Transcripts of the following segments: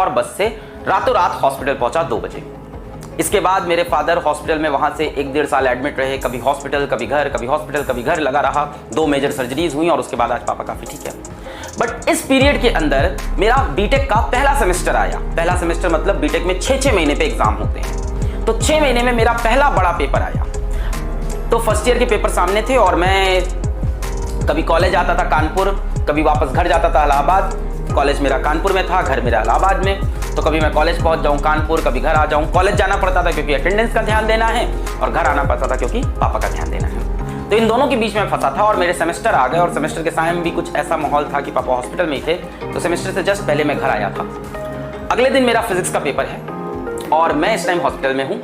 और बस से रातों रात हॉस्पिटल पहुंचा 2 बजे। इसके बाद मेरे फादर हॉस्पिटल में वहां से 1-1.5 साल एडमिट रहे, कभी हॉस्पिटल कभी घर, कभी हॉस्पिटल कभी घर लगा रहा। 2 मेजर सर्जरीज हुई और उसके बाद आज पापा काफी ठीक है। बट इस पीरियड के अंदर मेरा बीटेक का पहला सेमेस्टर आया। पहला सेमेस्टर मतलब बीटेक में 6-6 महीने पे एग्जाम होते हैं, तो 6 महीने में मेरा पहला बड़ा पेपर आया। तो फर्स्ट ईयर के पेपर सामने थे और मैं कभी कॉलेज आता था कानपुर, कभी वापस घर जाता था इलाहाबाद। कॉलेज मेरा कानपुर में था, घर मेरा इलाहाबाद में, तो कभी मैं कॉलेज पहुंच जाऊं कानपुर, कभी घर आ जाऊं। कॉलेज जाना पड़ता था क्योंकि अटेंडेंस का ध्यान देना है, और घर आना पड़ता था क्योंकि पापा का ध्यान देना है। तो इन दोनों के बीच में फंसा था और मेरे सेमेस्टर आ गए, और सेमेस्टर के समय में भी कुछ ऐसा माहौल था कि पापा हॉस्पिटल में ही थे। तो सेमेस्टर से जस्ट पहले मैं घर आया था। अगले दिन मेरा फिजिक्स का पेपर है और मैं इस टाइम हॉस्पिटल में हूँ,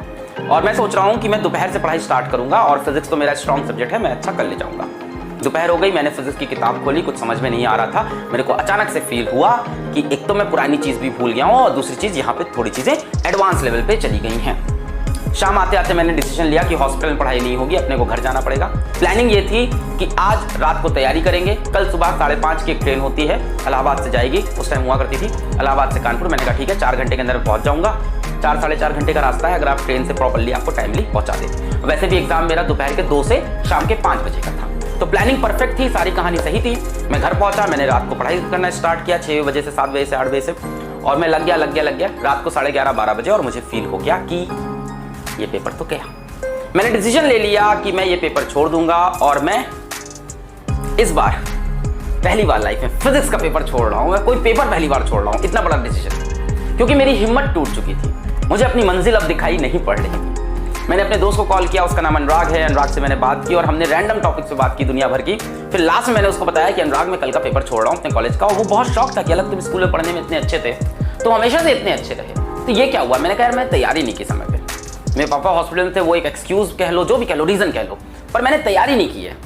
और मैं सोच रहा हूँ कि मैं दोपहर से पढ़ाई स्टार्ट करूंगा, और फिजिक्स तो मेरा स्ट्रॉन्ग सब्जेक्ट है, मैं अच्छा कर ले जाऊंगा। दोपहर हो गई, मैंने फिजिक्स की किताब खोली, कुछ समझ में नहीं आ रहा था। मेरे को अचानक से फील हुआ कि एक तो मैं पुरानी चीज भी भूल गया हूँ, और दूसरी चीज यहाँ पे थोड़ी चीजें एडवांस लेवल पे चली गई हैं। शाम आते आते मैंने डिसीजन लिया कि हॉस्पिटल में पढ़ाई नहीं होगी, अपने को घर जाना पड़ेगा। प्लानिंग ये थी कि आज रात को तैयारी करेंगे, कल सुबह 5:30 की एक ट्रेन होती है, इलाहाबाद से जाएगी, उस टाइम हुआ करती थी, इलाहाबाद से कानपुर। मैंने कहा ठीक है, 4 घंटे के अंदर पहुंच जाऊंगा। 4-4.5 घंटे का रास्ता है अगर आप ट्रेन से प्रॉपर्ली आपको टाइमली पहुंचा दे। वैसे भी एग्जाम मेरा दोपहर के 2 से शाम के 5 बजे का था, तो प्लानिंग परफेक्ट थी, सारी कहानी सही थी। मैं घर पहुंचा, मैंने रात को पढ़ाई करना स्टार्ट किया 6 बजे से 7 बजे से 8 बजे से, और मैं लग गया रात को 11:30-12 बजे, और मुझे फील हो गया कि ये पेपर तो गया। मैंने डिसीजन ले लिया कि मैं ये पेपर छोड़ दूंगा, और मैं इस बार पहली बार लाइफ में फिजिक्स का पेपर छोड़ रहा हूं। मैं कोई पेपर पहली बार छोड़ रहा हूं, इतना बड़ा डिसीजन, क्योंकि मेरी हिम्मत टूट चुकी थी। मुझे अपनी मंजिल अब दिखाई नहीं पड़ रही थी। मैंने अपने दोस्त को कॉल किया, उसका नाम अनुराग है। अनुराग से मैंने बात की और हमने रैंडम टॉपिक पे बात की दुनिया भर की। फिर लास्ट में मैंने उसको बताया कि अनुराग मैं कल का पेपर छोड़ रहा हूँ अपने कॉलेज का, और वो बहुत शौक था कि अलग तुम स्कूल में पढ़ने में इतने अच्छे थे, तो हमेशा से इतने अच्छे रहे, तो ये क्या हुआ। मैंने कहा यार मैं तैयारी नहीं की समय पे, मेरे पापा हॉस्पिटल में थे, वो एक एक्सक्यूज कह लो, जो भी कह लो, रीजन कह लो, पर मैंने तैयारी नहीं की है।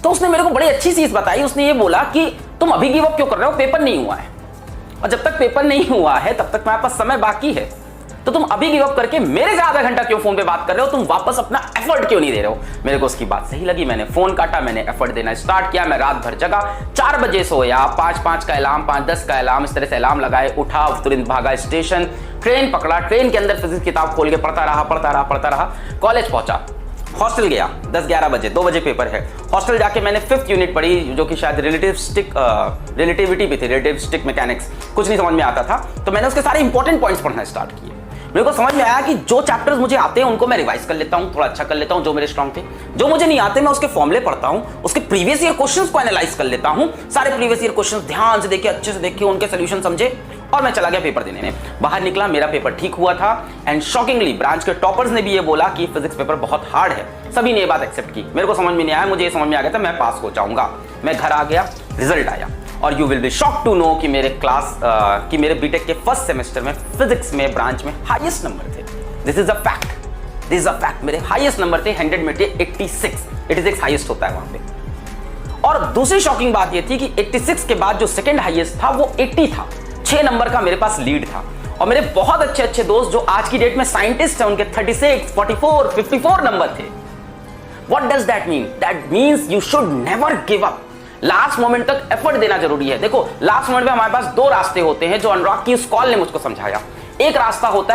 तो उसने मेरे को बड़ी अच्छी चीज बताई। उसने ये बोला कि तुम अभी गिव अप क्यों कर रहे हो, पेपर नहीं हुआ है, और जब तक पेपर नहीं हुआ है तब तक तुम्हारे पास समय बाकी है, तो तुम अभी गिव अप करके मेरे से आधा घंटा क्यों फोन पे बात कर रहे हो, तुम वापस अपना एफर्ट क्यों नहीं दे रहे हो। मेरे को उसकी बात सही लगी, मैंने फोन काटा, मैंने एफर्ट देना स्टार्ट किया। मैं रात भर जगा, 4 बजे सोया, 5-5 का अलार्म, 5-10 का अलार्म, इस तरह से अलार्म लगाए, उठा, तुरंत भागा स्टेशन, ट्रेन पकड़ा, ट्रेन के अंदर फिजिक्स किताब खोल के पढ़ता रहा। कॉलेज पहुंचा, हॉस्टल गया 10-11 बजे, 2 बजे पेपर है। हॉस्टल जाके मैंने 5th यूनिट पढ़ी, जो कि शायद रिलेटिविटी भी थी, रिलेटिविस्टिक मैकेनिक्स, कुछ नहीं समझ में आता था, तो मैंने उसके सारे इंपॉर्टेंट पॉइंट्स पढ़ना स्टार्ट किए। मेरे को समझ में आया कि जो चैप्टर्स मुझे आते हैं उनको मैं रिवाइज कर लेता हूं, थोड़ा अच्छा कर लेता हूं, जो मेरे स्ट्रांग थे। जो मुझे नहीं आते मैं उसके फॉर्मूले पढ़ता हूं, उसके प्रीवियस ईयर क्वेश्चंस को एनालाइज कर लेता हूं, सारे प्रीवियस ईयर क्वेश्चंस ध्यान से देखे, अच्छे से देखे, उनके सॉल्यूशन समझे, और मैं चला गया पेपर देने में। बाहर निकला, मेरा पेपर ठीक हुआ था, एंड शॉकिंगली ब्रांच के टॉपर्स ने भी ये बोला कि फिजिक्स पेपर बहुत हार्ड है। सभी ने ये बात एक्सेप्ट की। मेरे को समझ में नहीं आया, मुझे ये समझ में आ गया था मैं पास हो जाऊंगा। मैं घर आ गया, रिजल्ट आया, और you will be shocked to know कि मेरे बीटेक के फर्स्ट सेमेस्टर में फिजिक्स में ब्रांच में हाईएस्ट नंबर थे। दिस इज अ फैक्ट, मेरे हाईएस्ट नंबर थे 100 में थे 86 हाईएस्ट होता है वहां पे। और दूसरी शॉकिंग बात ये थी कि 86 के बाद जो सेकंड हाईएस्ट था वो 80 था, 6 नंबर का मेरे पास लीड था। और मेरे बहुत अच्छे दोस्त जो आज की डेट में साइंटिस्ट हैं, उनके 36, 44, 54 नंबर थे। What does that mean? That means you should never give up. Last moment तक एफर्ट देना जरूरी है। देखो लास्ट मोमेंट में हमारे पास 2 रास्ते होते हैं, जो अनुराग की इस कॉल ने मुझको समझाया। एक रास्ता होता है